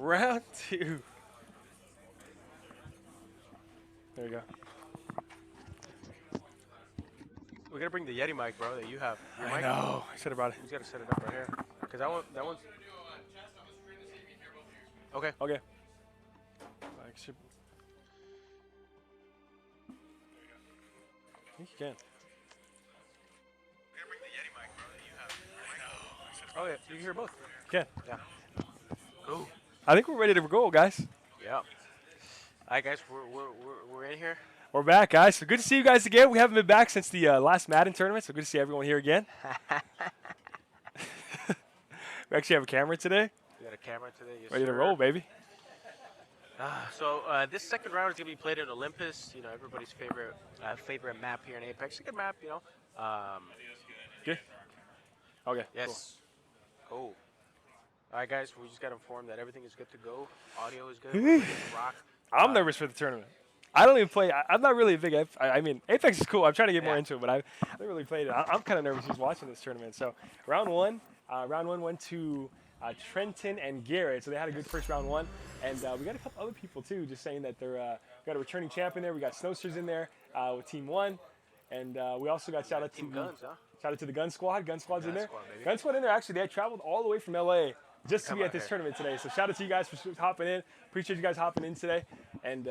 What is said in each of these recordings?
Round 2. There you go. We gotta bring the Yeti mic, bro, that you have. Your I mic? know. I said about it. You just gotta set it up right here. Cause that one's. Okay. Okay. I should. I think you can. We gotta bring the Yeti mic, bro, that you have. Oh yeah, you can hear both. You can. Yeah. Cool. I think we're ready to go, guys. Yeah. All right, guys, we're in here. We're back, guys. So good to see you guys again. We haven't been back since the last Madden tournament, so good to see everyone here again. We actually have a camera today. We got a camera today. Yes, Ready to sir. roll, baby. So this second round is gonna be played in Olympus. You know, everybody's favorite map here in Apex. A good map, you know. Good. Okay. Yes. Cool. All right, guys. We just got informed that everything is good to go. Audio is good. Cool. We're ready to rock. I'm nervous for the tournament. I don't even play. I'm not really a big. I mean, Apex is cool. I'm trying to get more into it, but I haven't really played it. I'm kind of nervous just watching this tournament. So round one went to Trenton and Garrett. So they had a good first round one, and we got a couple other people too, just saying that they're. We got a returning champion there. We got Snowsters in there with Team 1, and we also got shout out to Guns, huh? shout out to the Gun Squad. Gun Squad's in there. Squad, baby. Gun Squad in there. Actually, they had traveled all the way from LA just to Come be out at this here. tournament today. So shout out to you guys for hopping in. Appreciate you guys hopping in today, and.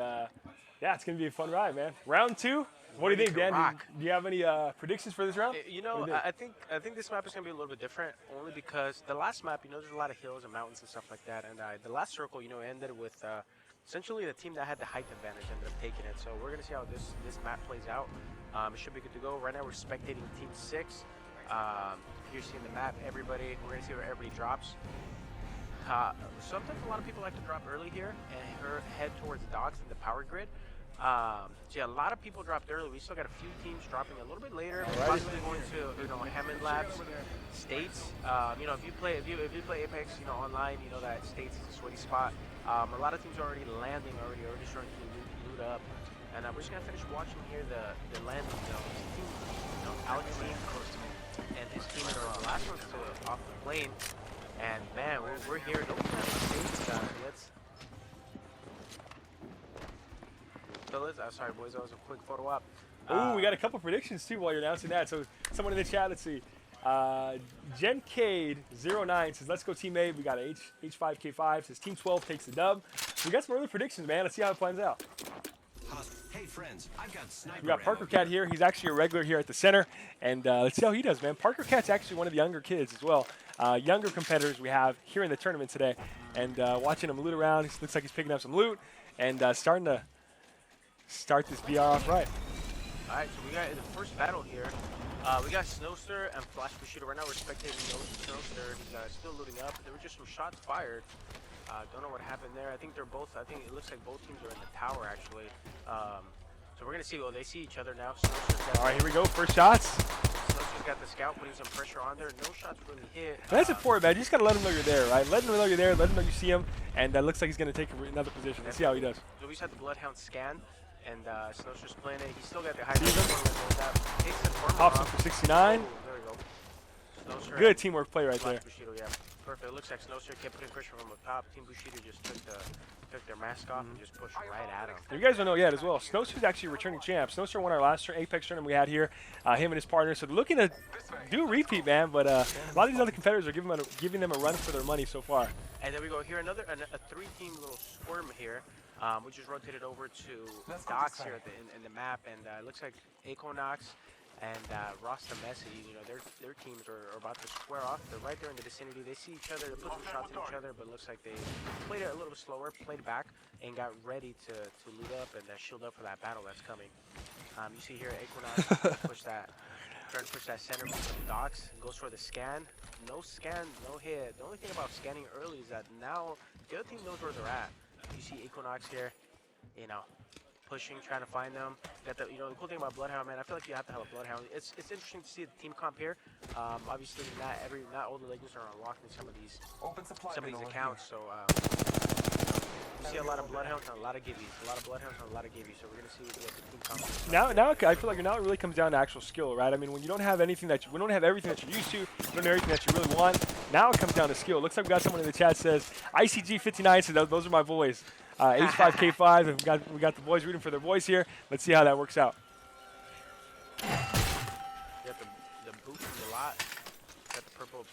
Yeah, it's going to be a fun ride, man. Round 2, what do you think, Dan? Do you have any predictions for this round? You know, I think this map is gonna be a little bit different, only because the last map, you know, there's a lot of hills and mountains and stuff like that, and the last circle, you know, ended with essentially the team that had the height advantage ended up taking it. So we're gonna see how this map plays out. It should be good to go. Right now we're spectating Team 6. You're seeing the map. We're gonna see where everybody drops. Sometimes a lot of people like to drop early here and head towards docks and the power grid. So yeah, a lot of people dropped early. We still got a few teams dropping a little bit later, possibly going to, you know, Hammond Labs, States. You know, if you play Apex, you know, online, you know that States is a sweaty spot. A lot of teams are already landing, already starting to loot up, and we're just gonna finish watching here the landing zone. Team, you know, Alex team and his team are the last ones to off the plane, and man, we're here. Don't have mistakes, sorry, boys. That was a quick photo op. Ooh, we got a couple predictions too while you're announcing that. So someone in the chat, let's see. Gencade09 says, "Let's go Team 8." We got H5K5 says, "Team 12 takes the dub." We got some early predictions, man. Let's see how it plans out. Hey friends, I've got sniper We got Parker ammo Cat here. He's actually a regular here at the center, and let's see how he does, man. Parker Cat's actually one of the younger kids as well. Younger competitors we have here in the tournament today, and watching him loot around. He looks like he's picking up some loot and starting to start this BR off right. All right, so we got in the first battle here. We got Snowster and Flash Bushido. Right now we're spectating Snowster. He's still looting up. There were just some shots fired. Don't know what happened there. I think it looks like both teams are in the tower actually. So we're gonna see. Well, they see each other now. All right, here we go. First shots. Snowster's got the scout putting some pressure on there. No shots really hit. That's important, man. You just gotta let him know you're there, right? Let him know you're there. Let him know you see him, and that looks like he's gonna take another position. Let's see how he does. So we just had the Bloodhound scan. And Snowster's playing it. He's still got the high ground. Pops him for 69. Oh, there we go. Snowster Good teamwork play right there. Bushido, yeah. Perfect. It looks like Snowster kept putting pressure from up top. Team Bushido just took their mask off and just pushed right at him. You guys don't know yet as well. Snowster's actually a returning champ. Snowster won our last Apex tournament we had here. Him and his partner. So they're looking to do a repeat, man. But a lot of these other competitors are giving them a run for their money so far. And there we go. Here a three-team little squirm here. We just rotated over to docks here in the map, and it looks like Equinox and Rasta Messi, you know, their teams are about to square off. They're right there in the vicinity. They see each other. They put some shots at each other, but it looks like they played it a little bit slower, played back, and got ready to loot up and shield up for that battle that's coming. You see here Equinox trying to push that center piece of docks. Goes for the scan. No scan, no hit. The only thing about scanning early is that now the other team knows where they're at. You see Equinox here, you know, pushing, trying to find them. Got the, you know, the cool thing about Bloodhound, man, I feel like you have to have a Bloodhound. It's interesting to see the team comp here. Obviously, not all the legends are unlocked in some of these accounts. So you see a lot of Bloodhounds and a lot of Gibbies. So we're gonna see what the team comp is. Now I feel like now it really comes down to actual skill, right? I mean, when you don't have anything we don't have everything that you're used to, you don't have everything that you really want. Now it comes down to skill. Looks like we got someone in the chat says ICG59 says those are my boys. H5K5. And we got the boys rooting for their boys here. Let's see how that works out. You got the boot from the lot. Got the purple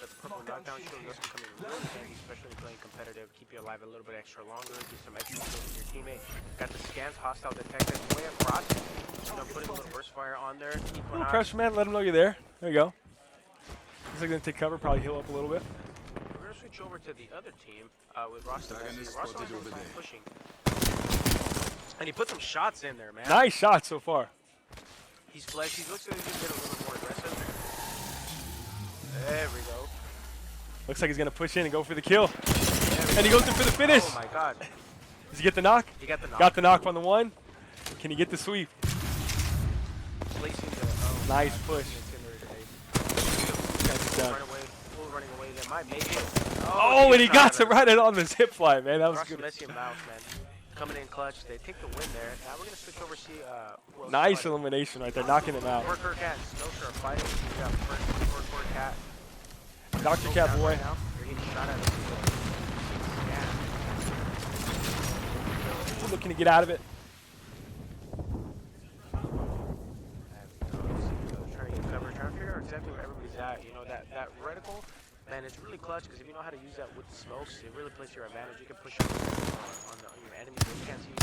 knockdown shield. This can come in really handy, especially playing competitive. Keep you alive a little bit extra longer. Do some extra kills with your teammate. Got the scans, hostile detected. Way across. Putting a little burst fire on there. A little pressure, man. Let them know you're there. There you go. Looks like they're going to take cover, probably heal up a little bit. We're going to switch over to the other team with Rostam. Rostam is pushing. And he put some shots in there, man. Nice shots so far. He's flexed. He looks like he's getting a little more aggressive. There we go. Looks like he's going to push in and go for the kill. And he goes in for the finish. Oh, my God. Does he get the knock? He got the knock. Got the knock on the one. Can he get the sweep? Placing the, oh, nice push. Running away. They might make it. Oh, and he got it right on the zip fly, man. That was good. Messi and Mouse, man. Coming in clutch. They take the win there. Now we're going to switch over see nice elimination right there, knocking him out. Worker Cat and Snowstar are fighting. We got first Worker Cat. Dr. Cat boy. Right now. They're getting shot at. Yeah. Looking to get out of it. Trying to get cover. Trying to figure out exactly where everybody's at. You know, that reticle, man, it's really clutch because if you know how to use that with the smokes, it really plays to your advantage. You can push up on your enemies. You can't see you.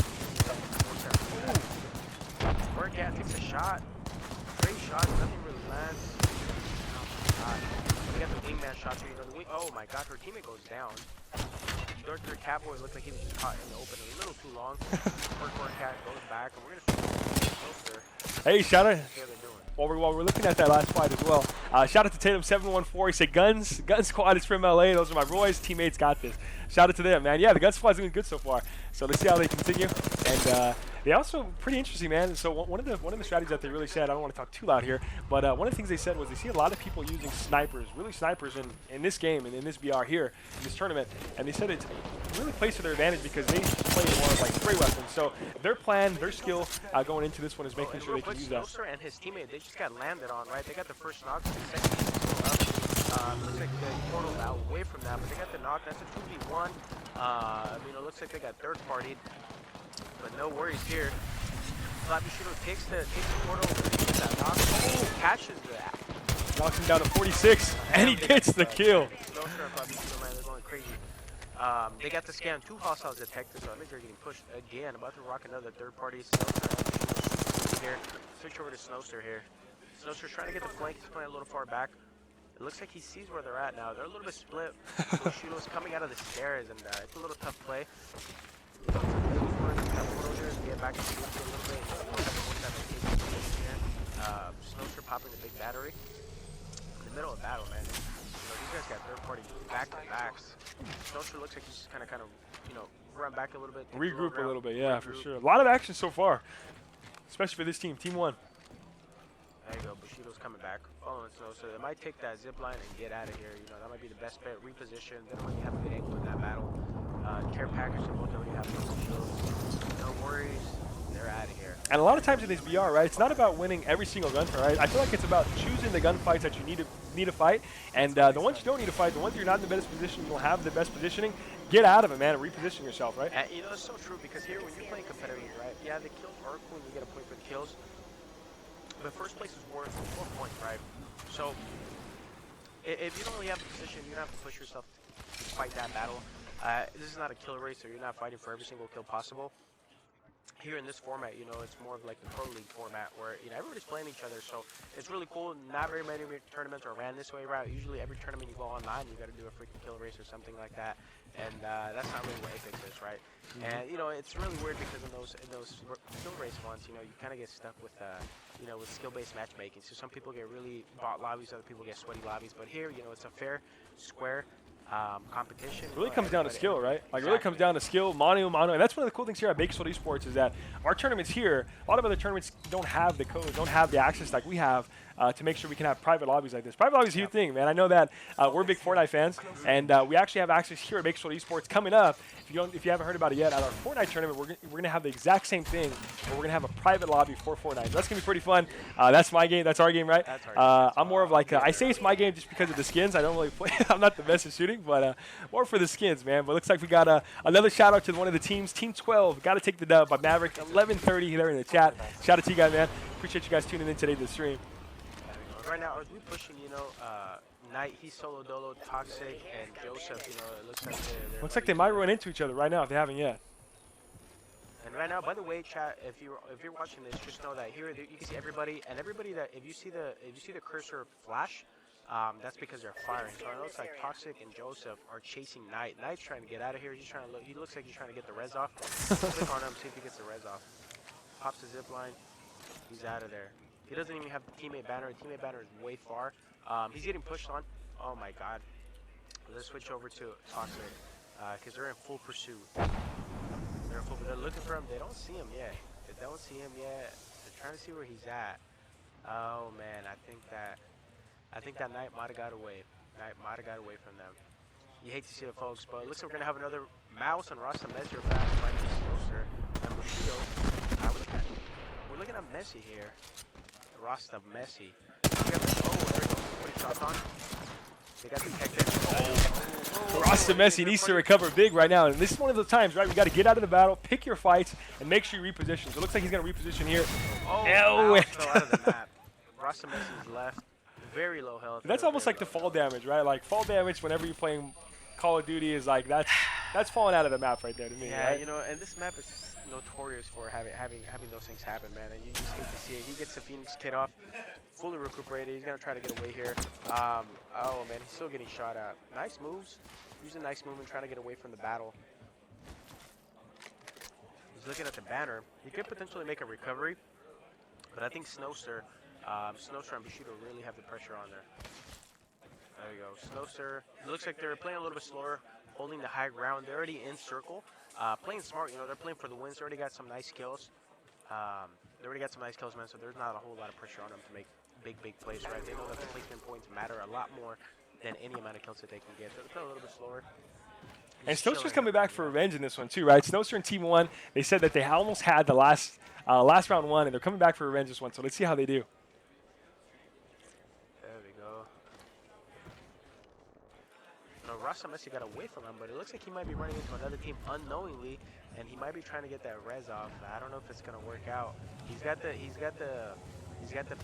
Work Cat takes a shot. Great shot. Nothing really lands. We got the wingman shot here. You know, oh my God, her teammate goes down. Their Catboy looked like he was just caught in the open a little too long. Work Cat goes back, and we're gonna closer. Hey, shout out. See how they're doing. While we're looking at that last fight as well, shout out to Tatum714. He said, Gun Squad is from LA. Those are my boys. Teammates got this. Shout out to them, man. Yeah, the Gun Squad's doing good so far. So let's see how they continue. And they also pretty interesting, man. So one of the strategies that they really said, I don't want to talk too loud here, but one of the things they said was they see a lot of people using snipers, really snipers in this game and in this BR here, in this tournament. And they said it really plays to their advantage because they play more of like spray weapons. So their plan, their skill going into this one is making sure they can use that. Snowstar and his teammate, they just got landed on, right? They got the first knock, the second still up. Looks like the portal out away from that, but they got the knock. That's a 2v1. You know, looks like they got third partied, but no worries here. Flappy Shooter takes the portal, gets that knock. Oh, catches that. Knocks him down to 46, and he gets the kill. Snowstar and Flappy Shooter, man, they're going crazy. They got the scan, 2 hostiles detected, so I think they're getting pushed again. About to rock another third party. Snowstar here. Switch over to Snowstar here. Snowstar's trying to get the flank. He's playing a little far back. It looks like he sees where they're at now. They're a little bit split. Bushido's coming out of the stairs, and it's a little tough play. Get back to a little bit. Snowstar popping the big battery. In the middle of battle, man. You know, these guys got third party back-to-backs. Snowstar looks like he's just kind of, you know, run back a little bit. Regroup a little bit, yeah, for sure. A lot of action so far, especially for this team, Team 1. There you go, Bushido's coming back. Following Snowstar, they might take that zip line and get out of here. You know, that might be the best bet. Reposition. They don't really have a good angle in that battle. Care package, they both already have no worries. They're out of here. And a lot of times in this BR, right, it's not about winning every single gunfight, right? I feel like it's about choosing the gunfights that you need to fight, and the ones you don't need to fight, the ones you're not in the best position, you don't have the best positioning, get out of it, man, and reposition yourself, right? And, you know, it's so true because here, when you're playing competitively, right, yeah, the kills are cool and you get a point for the kills, but first place is worth 4 points, right? So, if you don't really have the position, you don't have to push yourself to fight that battle. This is not a kill race, so you're not fighting for every single kill possible. Here in this format, you know, it's more of like the Pro League format where, you know, everybody's playing each other, so it's really cool. Not very many tournaments are ran this way, right? Usually every tournament you go online, you got to do a freaking kill race or something like that, and that's not really what Apex is, right? And, you know, it's really weird because in those kill race ones, you know, you kind of get stuck with, you know, with skill-based matchmaking. So some people get really bot lobbies, other people get sweaty lobbies, but here, you know, it's a fair, square, competition. It really comes down to skill, right? Like, it really comes down to skill, mano, and that's one of the cool things here at Bakersfield eSports is that our tournaments here, a lot of other tournaments don't have the code, don't have the access like we have. to make sure we can have private lobbies like this. Private lobbies is a huge thing, man. I know that we're big Fortnite fans, and we actually have access here at Bakersfield eSports coming up. If you haven't heard about it yet, at our Fortnite tournament, we're gonna have the exact same thing, where we're gonna have a private lobby for Fortnite. So that's gonna be pretty fun. That's my game. That's our game, right? That's our game. I'm more of like I say it's my game just because of the skins. I don't really play. I'm not the best at shooting, but more for the skins, man. But it looks like we got another shout out to one of the teams, Team 12. Got to take the dub by Maverick. 11:30 there in the chat. Shout out to you guys, man. Appreciate you guys tuning in today to the stream. Right now, as we pushing, Knight, he's solo dolo, Toxic, and Joseph. It looks like they're Looks like they might run into each other right now if they haven't yet. And right now, by the way, chat, if you're watching this, just know that here you can see everybody, and everybody that if you see the cursor flash, that's because they're firing. So it looks like Toxic and Joseph are chasing Knight. Knight's trying to get out of here. He's trying to look. He looks like he's trying to get the res off. Click on him, see if he gets the res off. Pops the zip line. He's out of there. He doesn't even have the teammate banner. The teammate banner is way far. He's getting pushed on. Oh my God. Let's switch over to Toxic because they're in full pursuit. They're looking for him. They don't see him yet. They're trying to see where he's at. Oh man, I think that Knight might have got away. Knight might have got away from them. You hate to see it, folks, but it looks like we're gonna have another Mouse and Rasta Messi are back fighting Closer and Bushido. We're looking at Messi here. Rasta Messi. There we go. Putting shots on. They got detected. Rasta Messi needs to recover big right now, and this is one of the times, right? We got to get out of the battle, pick your fights, and make sure you reposition. So it looks like he's gonna reposition here. Oh, fell out of the map. Rasta Messi's left. Very low health. That's almost like the fall damage, right? Like fall damage whenever you're playing Call of Duty is like that's falling out of the map right there to me. Yeah, right? and this map is notorious for having those things happen, man. And you just hate to see it. He gets the Phoenix kit off, fully recuperated. He's gonna try to get away here. Oh man, he's still getting shot at. Nice moves. Using nice movement, trying to get away from the battle. He's looking at the banner. He could potentially make a recovery, but I think Snowster and Bushido really have the pressure on there. There we go. Snowster. It looks like they're playing a little bit slower, holding the high ground. They're already in circle. Playing smart, they're playing for the wins. They already got some nice kills. Man, so there's not a whole lot of pressure on them to make big plays, right? They know that the placement points matter a lot more than any amount of kills that they can get. So they're playing a little bit slower. And Snowster's coming back for revenge in this one too, right? Snowster and Team 1, they said that they almost had the last round one, and they're coming back for revenge this one. So let's see how they do. Rasta Messi got away from him, but it looks like he might be running into another team unknowingly, and he might be trying to get that res off. I don't know if it's gonna work out. He's got the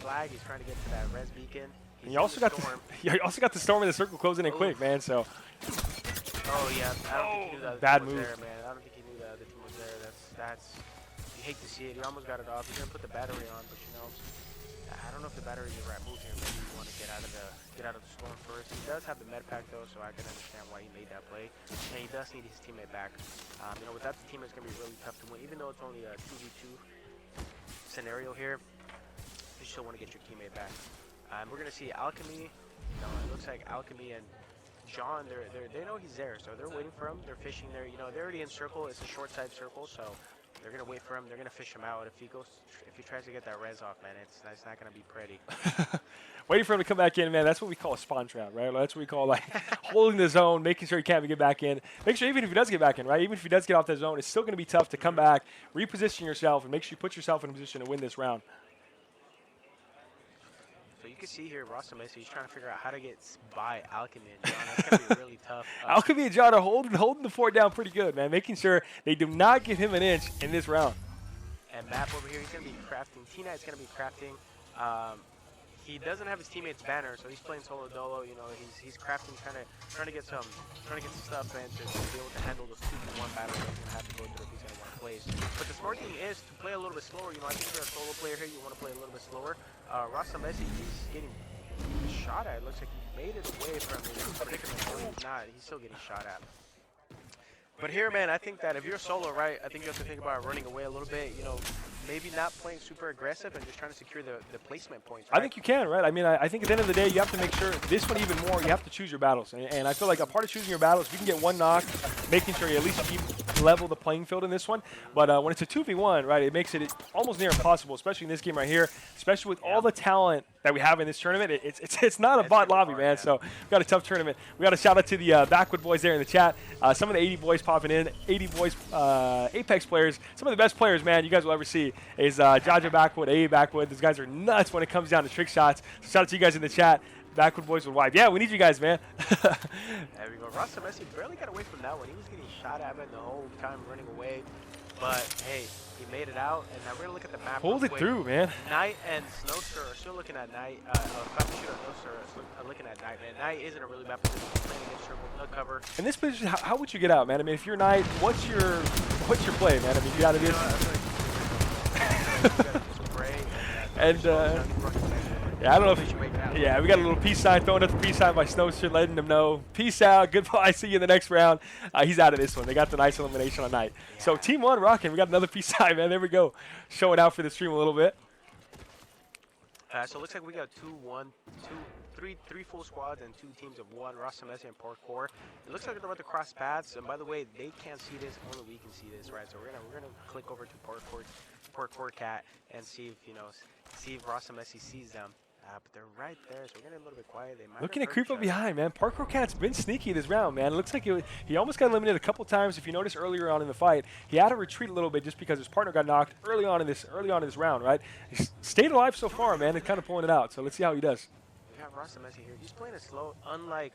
flag. He's trying to get to that res beacon. And you also got the storm in the circle closing in quick, man. So. Oh yeah, I don't think he knew that bad was move. there, man. I don't think he knew that the team was there. That's you hate to see it. He almost got it off. He's gonna put the battery on, but I don't know if the battery is the right move here. Maybe you want to get out of the storm first. He does have the med pack though, so I can understand why he made that play. And he does need his teammate back. Without the teammate, it's gonna be really tough to win. Even though it's only a 2v2 scenario here, you still want to get your teammate back. We're gonna see Alchemy. It looks like Alchemy and John. They know he's there, so they're waiting for him. They're fishing there. They're already in circle. It's a short side circle, so. They're gonna wait for him. They're gonna fish him out. If he tries to get that res off, man, it's not gonna be pretty. Waiting for him to come back in, man. That's what we call a spawn trap, right? That's what we call like holding the zone, making sure he can't get back in. Make sure even if he does get back in, right? Even if he does get off that zone, it's still gonna be tough to come back, reposition yourself, and make sure you put yourself in a position to win this round. So you can see here, Rasta Messi, he's trying to figure out how to get by Alchemy and John. That's gonna be really tough. Alchemy and John are holding the fort down pretty good, man. Making sure they do not give him an inch in this round. And Map over here, he's going to be crafting. T-Knight's going to be crafting. He doesn't have his teammate's banner, so he's playing solo dolo. He's crafting, trying to get some stuff, man, to be able to handle those 2v1 battles that he's going to have to go through if he's going to want to play. But the smart thing is to play a little bit slower. I think if you're a solo player here, you want to play a little bit slower. Rasta Messi, he's getting shot at. It looks like he made it away from his predicament. No, he's not. He's still getting shot at. But here, man, I think that if you're solo, right, I think you have to think about running away a little bit. maybe not playing super aggressive and just trying to secure the placement points, I right? think you can, right? I mean, I think at the end of the day, you have to make sure this one even more. You have to choose your battles, and I feel like a part of choosing your battles, if you can get one knock, making sure you at least keep level the playing field in this one. But when it's a 2v1, right, it makes it almost near impossible, especially in this game right here, especially with all the talent that we have in this tournament. It's not a bot lobby, man. So we've got a tough tournament. We got a shout out to the Backwood boys there in the chat. Some of the 80 boys popping in, 80 boys Apex players. Some of the best players, man, you guys will ever see is Jaja Backwood, A Backwood. These guys are nuts when it comes down to trick shots. So shout out to you guys in the chat. Backwood boys would wipe. Yeah, we need you guys, man. There we go. Rasta Messi barely got away from that one. He was getting shot at the whole time running away. But, hey, he made it out. And now we're going to look at the map. Pulled it through, man. Knight and Snowster are still looking at Knight. Snowster are looking at Knight, man. Knight is in a really bad position. He's playing against triple, no cover. In this position, how would you get out, man? I mean, if you're Knight, what's your play, man? I mean, you got to do yeah, I don't know if we got a little peace sign throwing up the peace sign by Snowster, letting them know peace out, goodbye, see you in the next round. He's out of this one. They got the nice elimination on Knight. Yeah. So team one rocking. We got another peace sign, man. There we go, showing out for the stream a little bit. So it looks like we got three full squads and 2 teams of 1. Rasta Messi and Parkour. It looks like they're about to cross paths. And by the way, they can't see this. Only we can see this, right? So we're gonna click over to Parkour Cat and see if Rasta Messi sees them. But they're right there, so we're getting a little bit quiet. They might looking to creep up behind, man. Parkour Cat's been sneaky this round, man. It looks like he almost got eliminated a couple times. If you notice earlier on in the fight, he had to retreat a little bit just because his partner got knocked early on in this round, right? He's stayed alive so far, man, and kind of pulling it out. So let's see how he does. We have Rasta Messi here. He's playing it slow, unlike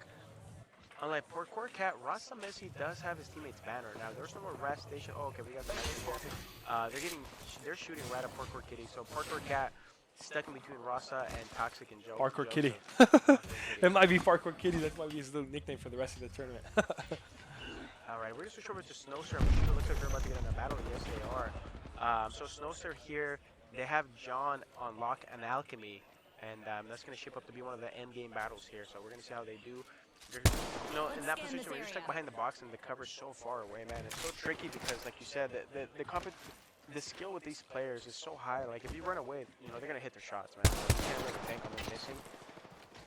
Parkour Cat. Rasta Messi does have his teammate's banner. Now there's no more rest station. Oh, okay, we got the message here. They're shooting right at Parkour Kitty. So Parkour Cat stuck in between Rasta and Toxic and Joe. Parkour Kitty. It might be Parkour Kitty. That might be his little nickname for the rest of the tournament. All right, we're going to switch over to Snowster. It looks like they're about to get in a battle. Yes, they are. So Snowster here, they have John on Lock and Alchemy. And that's going to shape up to be one of the end game battles here. So we're going to see how they do. In that position where you're stuck behind the box and the cover's so far away, man. It's so tricky because, like you said, the skill with these players is so high. Like, if you run away, they're going to hit their shots, man. So you can't really bank on them missing.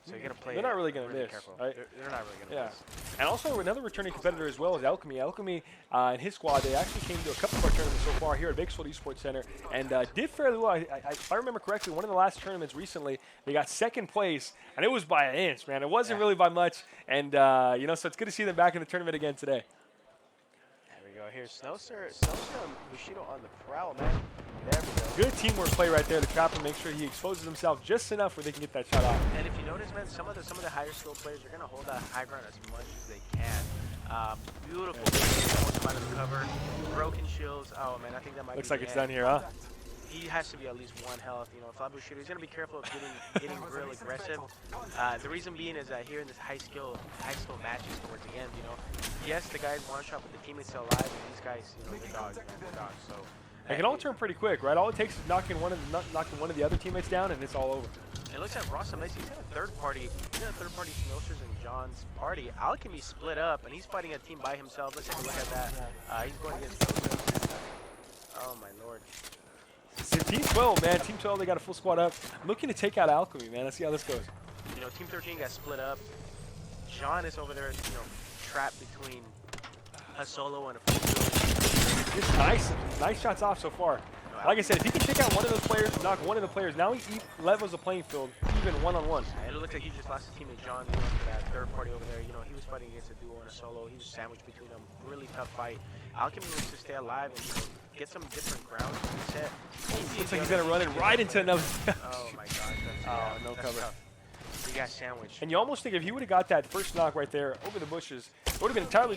So you got to play. They're not really going to miss, careful. right? They're not really going to miss. And also another returning competitor as well is Alchemy. Alchemy and his squad, they actually came to a couple of our tournaments so far here at Bakersfield eSports Center and did fairly well. If I remember correctly, one of the last tournaments recently, they got second place, and it was by an inch, man. It wasn't really by much, and so it's good to see them back in the tournament again today. There we go. Here's Snowster and Bushido on the prowl, man. There we go. Good teamwork play right there to trap him, make sure he exposes himself just enough where they can get that shot off. And if you notice, man, some of the higher skill players are going to hold that high ground as much as they can. Beautiful. Out of the cover. Broken shields. Oh, man, I think that might Looks be like it's done here, huh? He has to be at least 1 health. Flat Bushido, he's going to be careful of getting real aggressive. The reason being is that here in this high skill matches towards the end, yes, the guys one shot, but the teammates still alive, and these guys, they're dogs, man, they're dogs. So. It can all turn pretty quick, right? All it takes is knocking one of the other teammates down, and it's all over. It looks like Rasta Messi, he's in a third party. He's in a third party Snowsters and John's party. Alchemy split up, and he's fighting a team by himself. Let's take a look at that. He's going against Snowsters. Oh, my lord. So Team 12, man. Team 12, they got a full squad up. I'm looking to take out Alchemy, man. Let's see how this goes. Team 13 got split up. John is over there, trapped between a solo and a full. Just nice shots off so far. Like I said, if he can take out one of those players, knock one of the players, now he levels the playing field even one-on-one. It looks like he just lost his teammate John to that third party over there. He was fighting against a duo and a solo. He was sandwiched between them. Really tough fight. Alchemy needs to stay alive and get some different ground to reset. Looks like he's gonna run it right into another. Oh my gosh. No cover. Tough. He got sandwiched. And you almost think if he would have got that first knock right there over the bushes, it would have been an entirely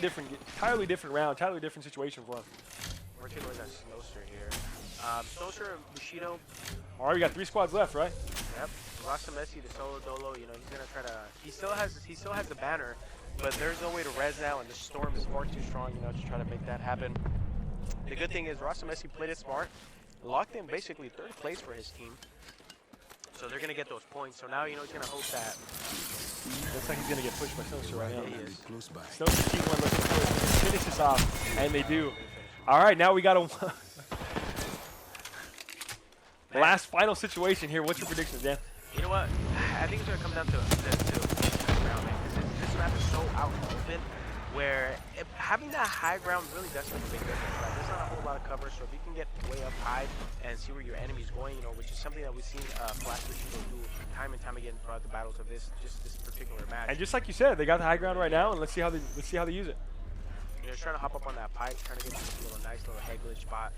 different round, entirely different situation for him. We're taking a look at Snowster here. Snowster and Bushido. All right, we got 3 squads left, right? Yep. Rasta Messi, the solo dolo. He's gonna try to. He still has the banner, but there's no way to res now, and the storm is far too strong. To try to make that happen. The good thing is Rasta Messi played it smart, locked in basically 3rd place for his team. So they're gonna get those points. So now he's gonna hope that. Looks like he's gonna get pushed by Snowster right now. He is. Snowster team 1 looking to finish this off, and they do. All right, now we got a. last final situation here. What's your predictions, Dan? You know what? I think it's going to come down to high ground, man. This map is so out in the open where having that high ground really does make a big difference, right? There's not a whole lot of cover, so if you can get way up high and see where your enemy's going, you know, which is something that we've seen Flash Machine do time and time again throughout the battles of this particular match. And just like you said, they got the high ground right now, and let's see how they use it. You know, trying to hop up on that pipe, trying to get this nice little head glitch spot.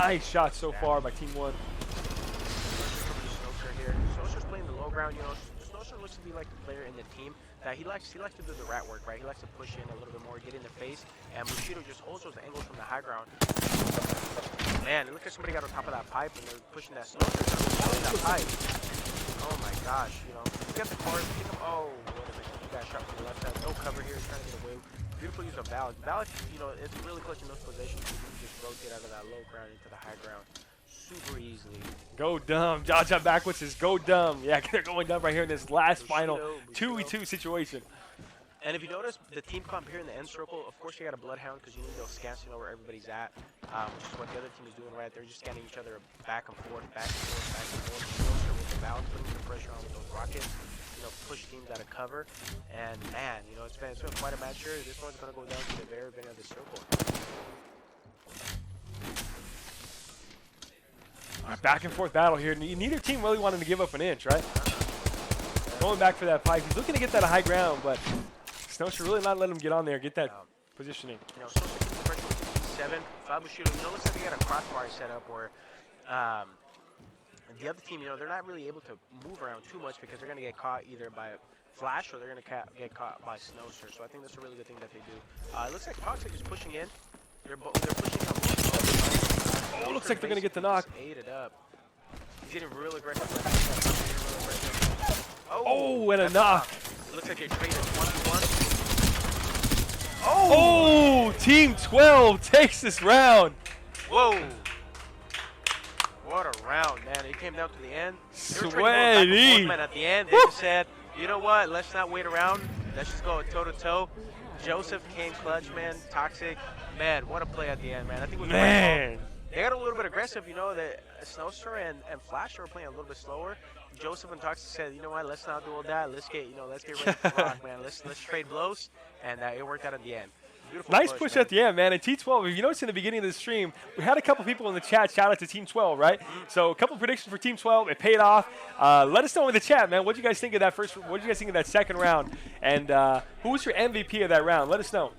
Nice shot so far by Team 1. Snowster here. Snowster's playing the low ground. You know, Snowster looks to be like the player in the team that he likes to do the rat work, right? He likes to push in a little bit more, get in the face, and Bushido just holds those angles from the high ground. Man, it looks like somebody got on top of that pipe and they're pushing that Snowster through that pipe. Oh my gosh, you know, you got the cars, pick him. Oh, what a minute. He got shot from the left side. No cover here, he's trying to get away. Beautiful use of Valak. Valak, you know, it's really clutch in those positions. You can just rotate out of that low ground into the high ground super easily. Go dumb. Jaja backwards says go dumb. Yeah, they're going dumb right here in this last final 2v2 situation. And if you notice, the team comp here in the end circle, of course you got a Bloodhound because you need those scans to know where everybody's at, which is what the other team is doing right. They're just scanning each other back and forth, back and forth, back and forth. Snowster with the Valak, putting the pressure on with those rockets. You know, push teams out of cover, and man, you know, it's been quite a match here. This one's gonna go down to the very end of the circle. All right, back and forth battle here. Neither team really wanted to give up an inch, right? Going back for that pipe. He's looking to get that high ground, but Snowster really not letting him get on there, get that positioning. You know, Snowster gets the 7. Bushido, you know, looks like they got a crossbar set up where the other team, you know, they're not really able to move around too much because they're going to get caught either by Flash or they're going to get caught by Snowster. So I think that's a really good thing that they do. It looks like Toxic is pushing in. They're pushing up. Oh, looks like they're going to get the knock. Ate it up. He's getting real aggressive. Oh, and a knock. It looks like they traded 1v1. Oh, Team 12 takes this round. Whoa. What a round, man. It came down to the end. Sweaty. Man, at the end, they just said, you know what? Let's not wait around. Let's just go toe-to-toe. Joseph came clutch, man. Toxic. Man, what a play at the end, man. I think it was Man. They got a little bit aggressive, you know. The Snowster and Flash were playing a little bit slower. Joseph and Toxic said, you know what? Let's not do all that. Let's get ready to rock, man. Let's trade blows, and it worked out at the end. Beautiful Nice push at the end, man. And T12, if you noticed in the beginning of the stream, we had a couple people in the chat shout out to Team 12, right? So a couple predictions for Team 12. It paid off. Let us know in the chat, man. What did you guys think of that what did you guys think of that second round? And who was your MVP of that round? Let us know.